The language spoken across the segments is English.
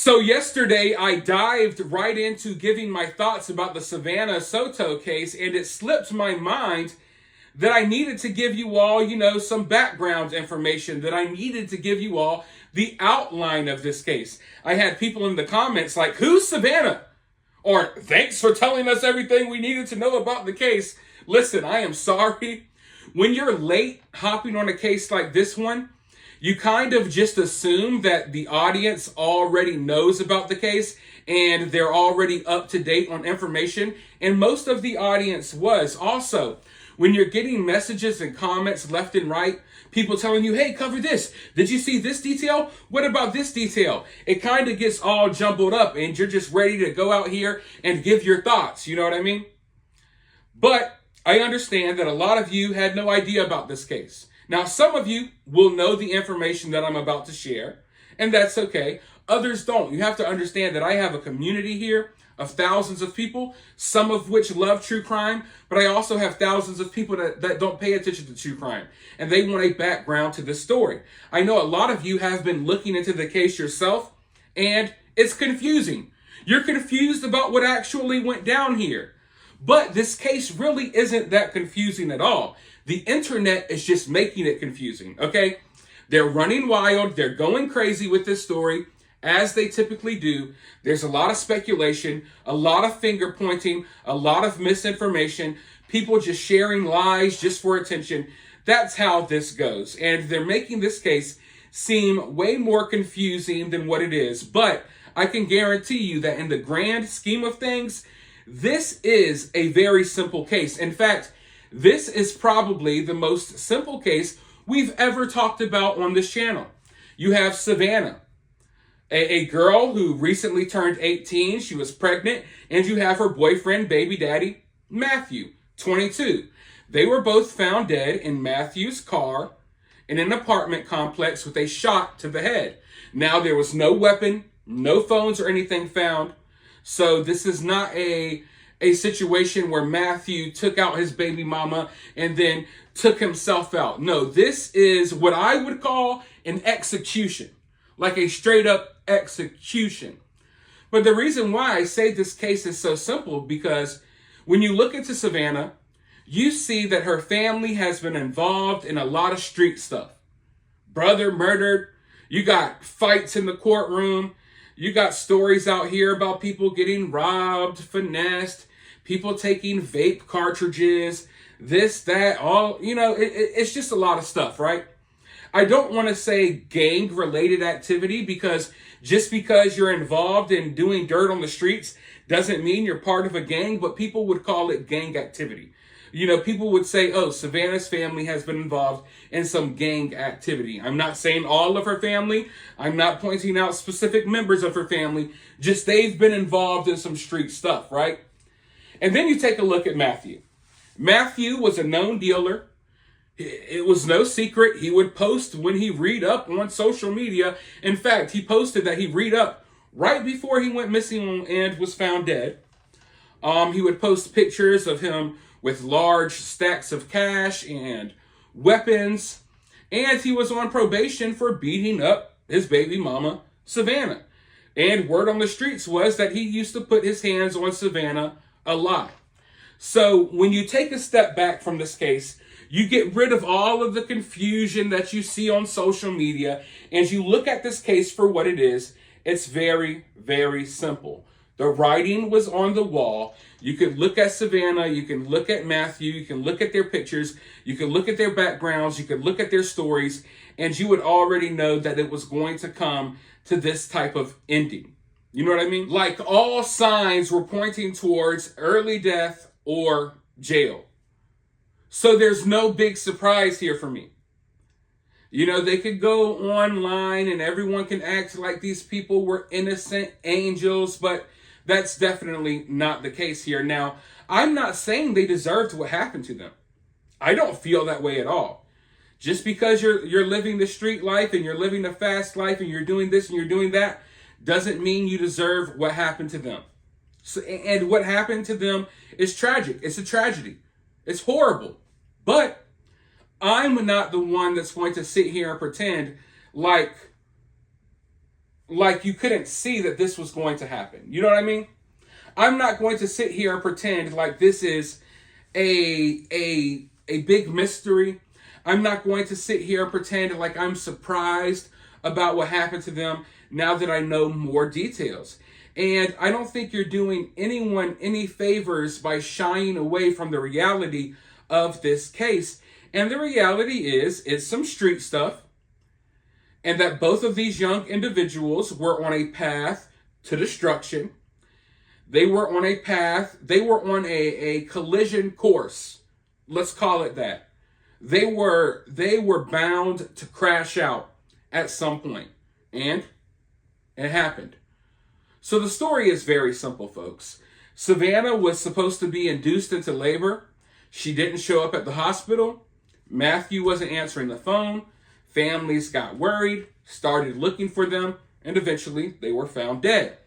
So yesterday I dived right into giving my thoughts about the Savanah Soto case, and it slipped my mind that I needed to give you all, some background information, that I needed to give you all the outline of this case. I had people in the comments like, "Who's Savanah?" Or, "Thanks for telling us everything we needed to know about the case." Listen, I am sorry. When you're late hopping on a case like this one, you kind of just assume that the audience already knows about the case and they're already up to date on information. And most of the audience was. Also, when you're getting messages and comments left and right, people telling you, "Hey, cover this. Did you see this detail? What about this detail?" It kind of gets all jumbled up and you're just ready to go out here and give your thoughts. You know what I mean? But I understand that a lot of you had no idea about this case. Now, some of you will know the information that I'm about to share, and that's okay. Others don't. You have to understand that I have a community here of thousands of people, some of which love true crime, but I also have thousands of people that don't pay attention to true crime, and they want a background to this story. I know a lot of you have been looking into the case yourself, and it's confusing. You're confused about what actually went down here. But this case really isn't that confusing at all. The internet is just making it confusing, okay? They're running wild. They're going crazy with this story, as they typically do. There's a lot of speculation, a lot of finger pointing, a lot of misinformation, people just sharing lies just for attention. That's how this goes. And they're making this case seem way more confusing than what it is. But I can guarantee you that in the grand scheme of things, this is a very simple case. In fact, this is probably the most simple case we've ever talked about on this channel. You have Savanah, a girl who recently turned 18. She was pregnant, and you have her boyfriend, baby daddy, Matthew, 22. They were both found dead in Matthew's car in an apartment complex with a shot to the head. Now, there was no weapon, no phones or anything found. So this is not a situation where Matthew took out his baby mama and then took himself out. No, this is what I would call an execution, like a straight up execution. But the reason why I say this case is so simple, because when you look into Savanah, you see that her family has been involved in a lot of street stuff. Brother murdered. You got fights in the courtroom. You got stories out here about people getting robbed, finessed, people taking vape cartridges, this, that, all, it's just a lot of stuff, right? I don't want to say gang-related activity, because just because you're involved in doing dirt on the streets doesn't mean you're part of a gang, but people would call it gang activity. People would say, "Oh, Savanah's family has been involved in some gang activity." I'm not saying all of her family. I'm not pointing out specific members of her family. Just they've been involved in some street stuff, right? And then you take a look at Matthew. Matthew was a known dealer. It was no secret. He would post when he read up on social media. In fact, he posted that he read up right before he went missing and was found dead. He would post pictures of him with large stacks of cash and weapons. And he was on probation for beating up his baby mama, Savanah. And word on the streets was that he used to put his hands on Savanah a lot. So when you take a step back from this case, you get rid of all of the confusion that you see on social media, and you look at this case for what it is. It's very, very simple. The writing was on the wall. You could look at Savanah, you can look at Matthew, you can look at their pictures, you can look at their backgrounds, you could look at their stories, and you would already know that it was going to come to this type of ending. You know what I mean? Like, all signs were pointing towards early death or jail. So there's no big surprise here for me. They could go online and everyone can act like these people were innocent angels, but that's definitely not the case here. Now, I'm not saying they deserved what happened to them. I don't feel that way at all. Just because you're living the street life and you're living the fast life and you're doing this and you're doing that doesn't mean you deserve what happened to them. So, and what happened to them is tragic. It's a tragedy. It's horrible. But I'm not the one that's going to sit here and pretend like like you couldn't see that this was going to happen. You know what I mean? I'm not going to sit here and pretend like this is a big mystery. I'm not going to sit here and pretend like I'm surprised about what happened to them now that I know more details. And I don't think you're doing anyone any favors by shying away from the reality of this case. And the reality is, it's some street stuff, and that both of these young individuals were on a path to destruction. They were on a path, they were on a collision course. Let's call it that. They were bound to crash out at some point. And it happened. So the story is very simple, folks. Savanah was supposed to be induced into labor. She didn't show up at the hospital. Matthew wasn't answering the phone. Families got worried, started looking for them, and eventually they were found dead.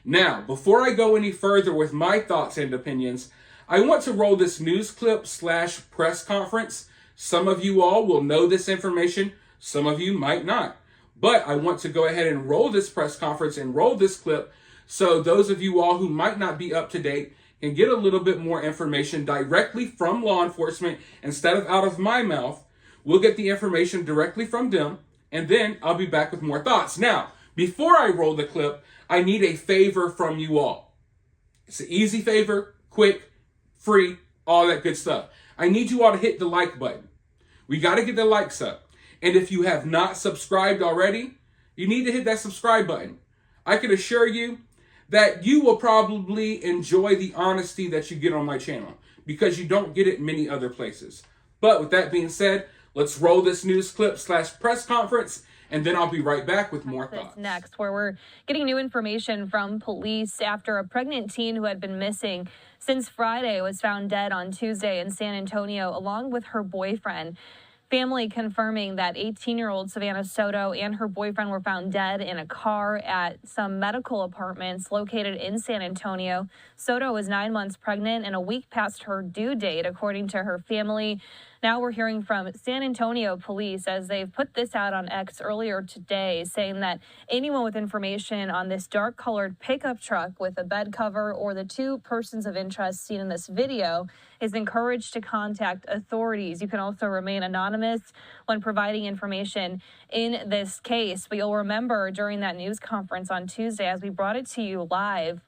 Now, before I go any further with my thoughts and opinions, I want to roll this news clip / press conference. Some of you all will know this information. Some of you might not. But I want to go ahead and roll this press conference and roll this clip so those of you all who might not be up to date can get a little bit more information directly from law enforcement instead of out of my mouth. We'll get the information directly from them, and then I'll be back with more thoughts. Now, before I roll the clip, I need a favor from you all. It's an easy favor, quick, free, all that good stuff. I need you all to hit the like button. We got to get the likes up. And if you have not subscribed already, you need to hit that subscribe button. I can assure you that you will probably enjoy the honesty that you get on my channel because you don't get it many other places. But with that being said, let's roll this news clip / press conference, and then I'll be right back with more thoughts. Next, where we're getting new information from police after a pregnant teen who had been missing since Friday was found dead on Tuesday in San Antonio, along with her boyfriend. Family confirming that 18-year-old Savanah Soto and her boyfriend were found dead in a car at some medical apartments located in San Antonio. Soto was 9 months pregnant and a week past her due date, according to her family. Now we're hearing from San Antonio police as they've put this out on X earlier today, saying that anyone with information on this dark-colored pickup truck with a bed cover or the two persons of interest seen in this video is encouraged to contact authorities. You can also remain anonymous when providing information in this case. But you'll remember during that news conference on Tuesday, as we brought it to you live,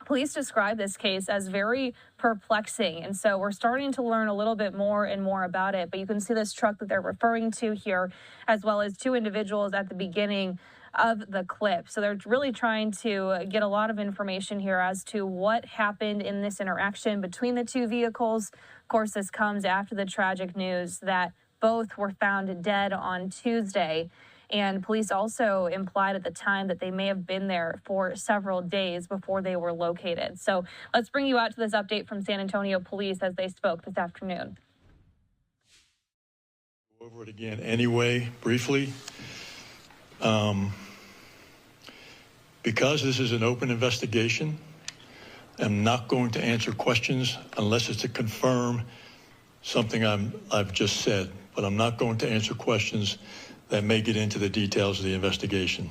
police describe this case as very perplexing. And so we're starting to learn a little bit more and more about it. But you can see this truck that they're referring to here, as well as two individuals at the beginning of the clip. So they're really trying to get a lot of information here as to what happened in this interaction between the two vehicles. Of course, this comes after the tragic news that both were found dead on Tuesday. And police also implied at the time that they may have been there for several days before they were located. So let's bring you out to this update from San Antonio police as they spoke this afternoon. Go over it again anyway, briefly. Because this is an open investigation, I'm not going to answer questions unless it's to confirm something I've just said. But I'm not going to answer questions that may get into the details of the investigation.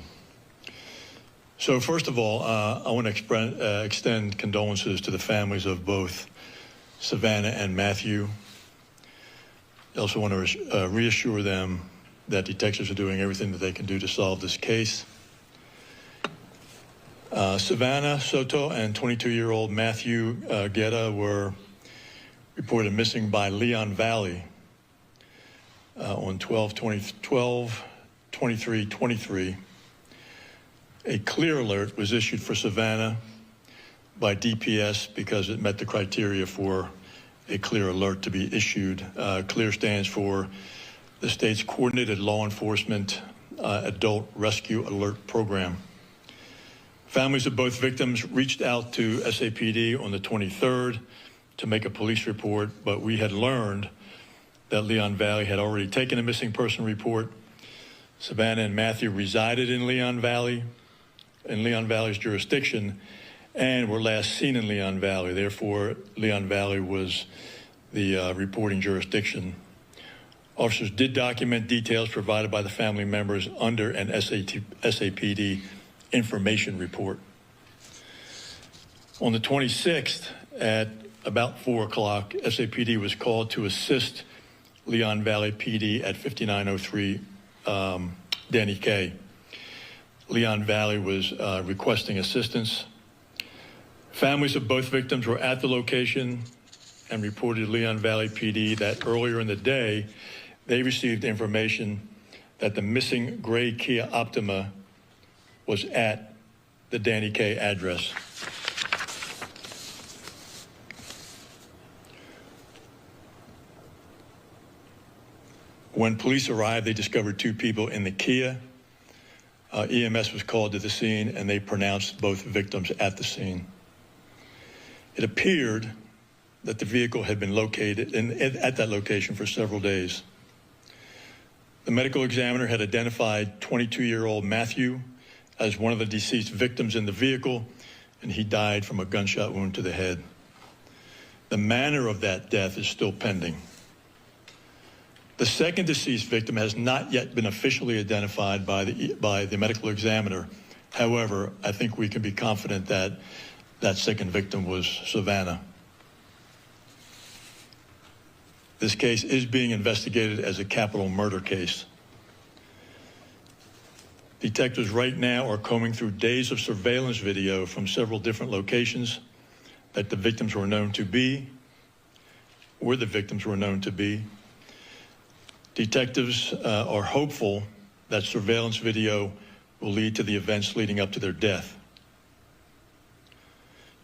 So first of all, I want to extend condolences to the families of both Savanah and Matthew. I also want to reassure them that detectives are doing everything that they can do to solve this case. Savanah Soto and 22-year-old Matthew Guetta were reported missing by Leon Valley on 12/23/23. A clear alert was issued for Savanah by DPS because it met the criteria for a clear alert to be issued. CLEAR stands for the state's Coordinated Law Enforcement Adult Rescue Alert Program. Families of both victims reached out to SAPD on the 23rd to make a police report, but we had learned that Leon Valley had already taken a missing person report. Savanah and Matthew resided in Leon Valley's jurisdiction, and were last seen in Leon Valley. Therefore, Leon Valley was the reporting jurisdiction. Officers did document details provided by the family members under an SAPD information report. On the 26th, at about 4 o'clock, SAPD was called to assist Leon Valley PD at 5903 Danny K. Leon Valley was requesting assistance. Families of both victims were at the location and reported to Leon Valley PD that earlier in the day, they received information that the missing gray Kia Optima was at the Danny K address. When police arrived, they discovered 2 people in the Kia. EMS was called to the scene, and they pronounced both victims at the scene. It appeared that the vehicle had been located at that location for several days. The medical examiner had identified 22-year-old Matthew as one of the deceased victims in the vehicle, and he died from a gunshot wound to the head. The manner of that death is still pending. The second deceased victim has not yet been officially identified by the medical examiner. However, I think we can be confident that that second victim was Savanah. This case is being investigated as a capital murder case. Detectives right now are combing through days of surveillance video from several different locations that the victims were known to be, where the victims were known to be. Detectives are hopeful that surveillance video will lead to the events leading up to their death.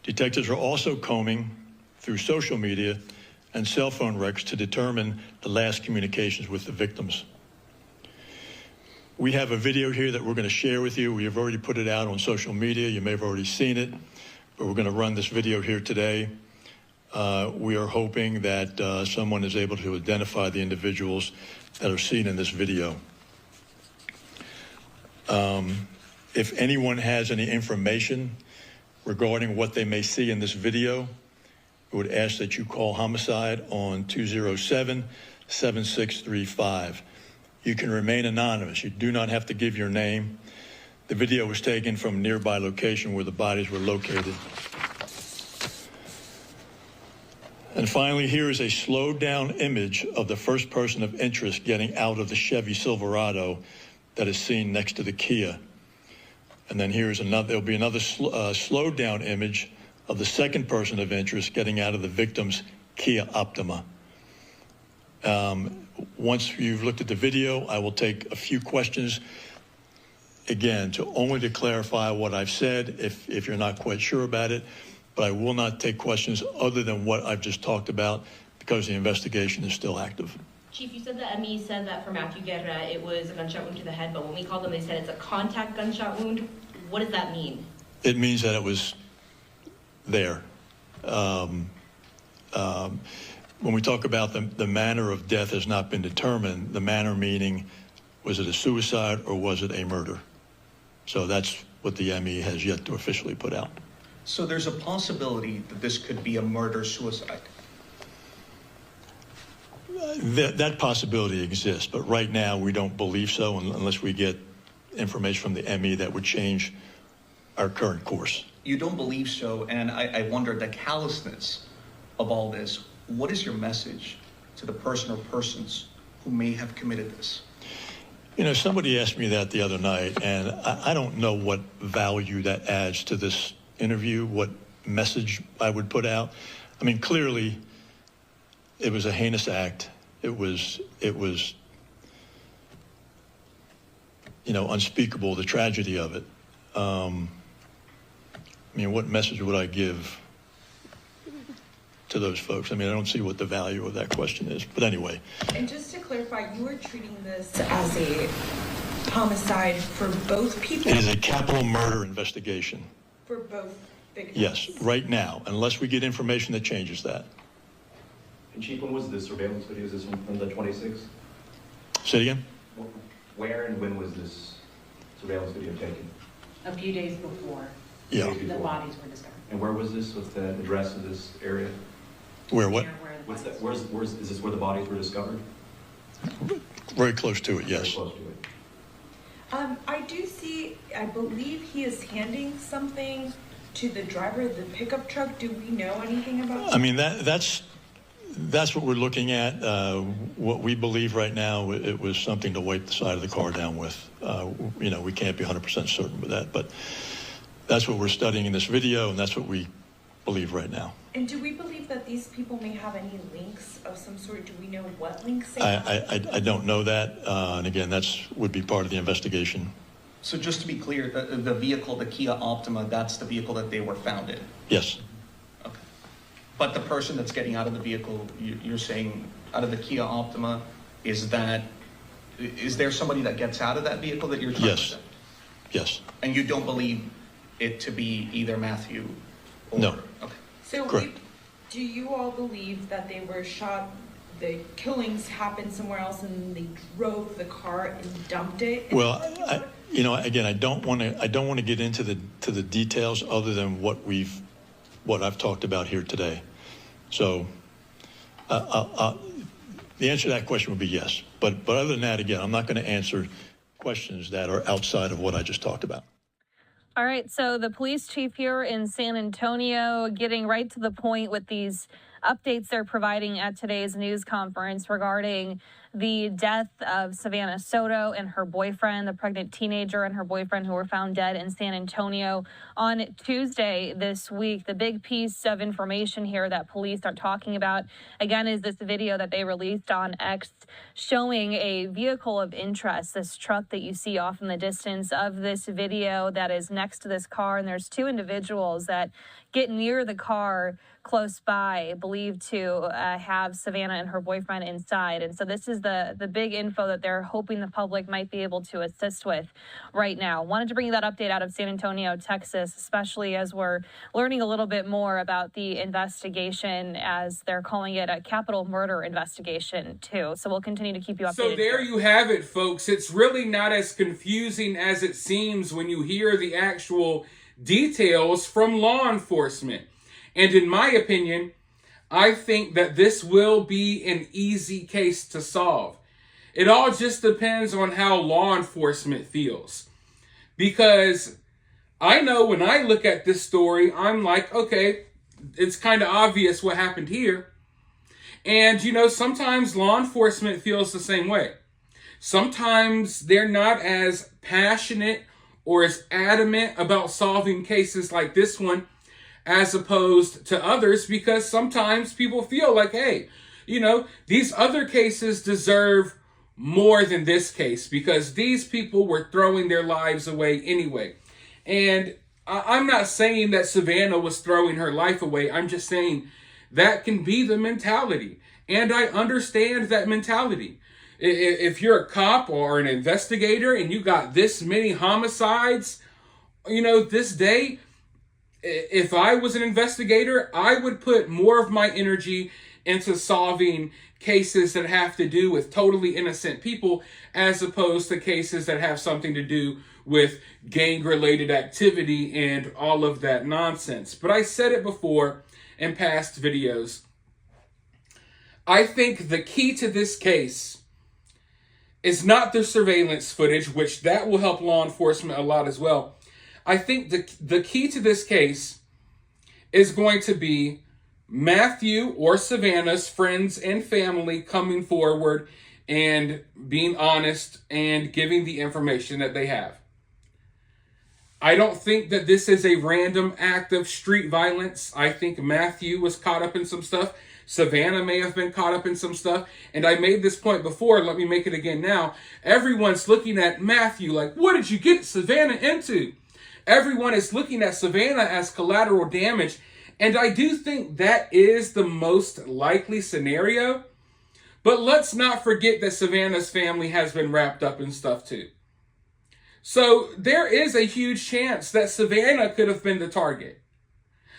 Detectives are also combing through social media and cell phone records to determine the last communications with the victims. We have a video here that we're going to share with you. We have already put it out on social media. You may have already seen it, but we're going to run this video here today. We are hoping that someone is able to identify the individuals that are seen in this video. If anyone has any information regarding what they may see in this video, I would ask that you call homicide on 207-7635. You can remain anonymous. You do not have to give your name. The video was taken from a nearby location where the bodies were located. And finally, here is a slowed down image of the first person of interest getting out of the Chevy Silverado that is seen next to the Kia. And then here's another, there'll be another slowed down image of the second person of interest getting out of the victim's Kia Optima. Once you've looked at the video, I will take a few questions, again, only to clarify what I've said if you're not quite sure about it, but I will not take questions other than what I've just talked about because the investigation is still active. Chief, you said that ME said that for Matthew Guerra, it was a gunshot wound to the head, but when we called them, they said it's a contact gunshot wound. What does that mean? It means that it was there. When we talk about the manner of death has not been determined, the manner meaning, was it a suicide or was it a murder? So that's what the ME has yet to officially put out. So there's a possibility that this could be a murder-suicide? That possibility exists, but right now we don't believe so unless we get information from the ME that would change our current course. You don't believe so, and I wonder the callousness of all this. What is your message to the person or persons who may have committed this? You know, somebody asked me that the other night, and I don't know what value that adds to this interview, what message I would put out. I mean, clearly, it was a heinous act. It was, you know, unspeakable, the tragedy of it. I mean, what message would I give to those folks? I mean, I don't see what the value of that question is, but anyway. And just to clarify, you are treating this as a homicide for both people? It is a capital murder investigation. For both victims? Yes, right now, unless we get information that changes that. And Chief, when was this surveillance video? Is this from the 26th? Say it again? Where and when was this surveillance video taken? A few days before Yeah. the bodies were discovered. And where was this? What's the address of this area? Where what? What's that? Is this where the bodies were discovered? Very close to it, yes. Very close to it. I do see, I believe he is handing something to the driver of the pickup truck. Do we know anything about that? I mean, that's what we're looking at. What we believe right now, it was something to wipe the side of the car down with. We can't be 100% certain with that, but that's what we're studying in this video, and that's what we believe right now. And do we believe that these people may have any links of some sort? Do we know what links they have? I don't know that, and again, would be part of the investigation. So just to be clear, the vehicle, the Kia Optima, that's the vehicle that they were found in? Yes. Okay. But the person that's getting out of the vehicle, you're saying out of the Kia Optima, is there somebody that gets out of that vehicle that you're trying to say? Yes. And you don't believe it to be either Matthew or? No. Okay. So Correct. do you all believe that they were shot, the killings happened somewhere else and they drove the car and dumped it? Well, again, I don't want to get into the details other than what I've talked about here today. So, the answer to that question would be yes. But other than that, again, I'm not going to answer questions that are outside of what I just talked about. All right, so the police chief here in San Antonio getting right to the point with these updates they're providing at today's news conference regarding the death of Savanah Soto and her boyfriend, the pregnant teenager and her boyfriend who were found dead in San Antonio on Tuesday this week. The big piece of information here that police are talking about, again, is this video that they released on X showing a vehicle of interest, this truck that you see off in the distance of this video that is next to this car. And there's two individuals that get near the car close by, believed to have Savanah and her boyfriend inside. And so this is the big info that they're hoping the public might be able to assist with right now. Wanted to bring you that update out of San Antonio, Texas, especially as we're learning a little bit more about the investigation, as they're calling it a capital murder investigation too. So we'll continue to keep you updated. So there you have it, folks. It's really not as confusing as it seems when you hear the actual details from law enforcement. And in my opinion, I think that this will be an easy case to solve. It all just depends on how law enforcement feels. Because I know when I look at this story, I'm like, okay, it's kind of obvious what happened here. And, sometimes law enforcement feels the same way. Sometimes they're not as passionate or as adamant about solving cases like this one as opposed to others, because sometimes people feel like, hey, these other cases deserve more than this case because these people were throwing their lives away anyway. And I'm not saying that Savanah was throwing her life away. I'm just saying that can be the mentality. And I understand that mentality. If you're a cop or an investigator and you got this many homicides, this day, if I was an investigator, I would put more of my energy into solving cases that have to do with totally innocent people as opposed to cases that have something to do with gang-related activity and all of that nonsense. But I said it before in past videos. I think the key to this case is not the surveillance footage, which that will help law enforcement a lot as well. I think the key to this case is going to be Matthew or Savanah's friends and family coming forward and being honest and giving the information that they have. I don't think that this is a random act of street violence. I think Matthew was caught up in some stuff. Savanah may have been caught up in some stuff. And I made this point before. Let me make it again now. Everyone's looking at Matthew like, what did you get Savanah into? Everyone is looking at Savanah as collateral damage. And I do think that is the most likely scenario. But let's not forget that Savanah's family has been wrapped up in stuff too. So there is a huge chance that Savanah could have been the target,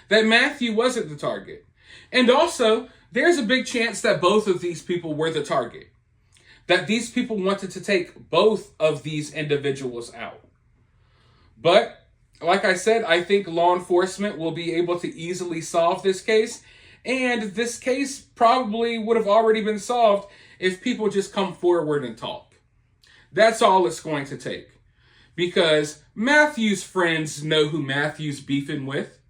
that Matthew wasn't the target. And also, there's a big chance that both of these people were the target, that these people wanted to take both of these individuals out. But like I said, I think law enforcement will be able to easily solve this case. And this case probably would have already been solved if people just come forward and talk. That's all it's going to take. because Matthew's friends know who Matthew's beefing with.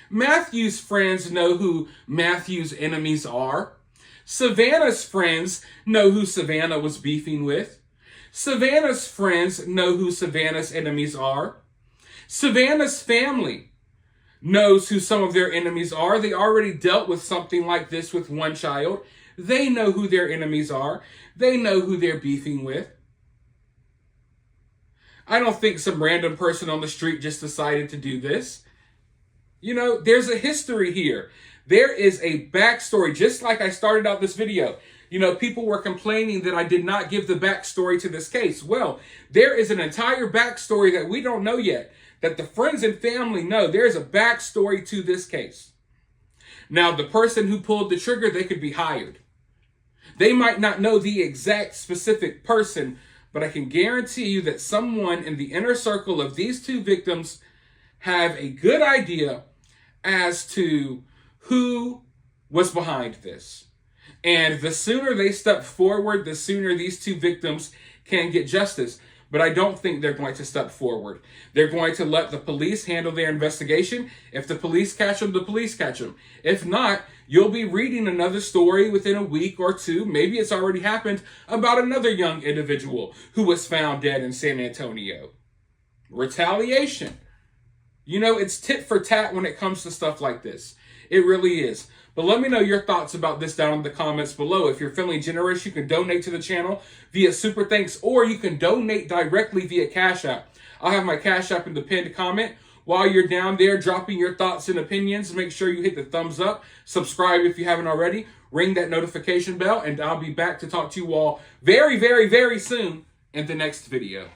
Matthew's friends know who Matthew's enemies are. Savanah's friends know who Savanah was beefing with. Savanah's friends know who Savanah's enemies are. Savanah's family knows who some of their enemies are. They already dealt with something like this with one child. They know who their enemies are. They know who they're beefing with. I don't think some random person on the street just decided to do this. You know, there's a history here. There is a backstory, just like I started out this video. You know, people were complaining that I did not give the backstory to this case. Well, there is an entire backstory that we don't know yet, that the friends and family know. There's a backstory to this case. Now, the person who pulled the trigger, they could be hired. They might not know the exact specific person, but I can guarantee you that someone in the inner circle of these two victims have a good idea as to who was behind this. And the sooner they step forward, the sooner these two victims can get justice. But I don't think they're going to step forward. They're going to let the police handle their investigation. If the police catch them, the police catch them. If not, you'll be reading another story within a week or two. Maybe it's already happened about another young individual who was found dead in San Antonio. Retaliation. You know, it's tit for tat when it comes to stuff like this. It really is. But let me know your thoughts about this down in the comments below. If you're feeling generous, you can donate to the channel via Super Thanks, or you can donate directly via Cash App. I'll have my Cash App in the pinned comment. While you're down there dropping your thoughts and opinions, make sure you hit the thumbs up, subscribe if you haven't already, ring that notification bell, and I'll be back to talk to you all very, very, very soon in the next video.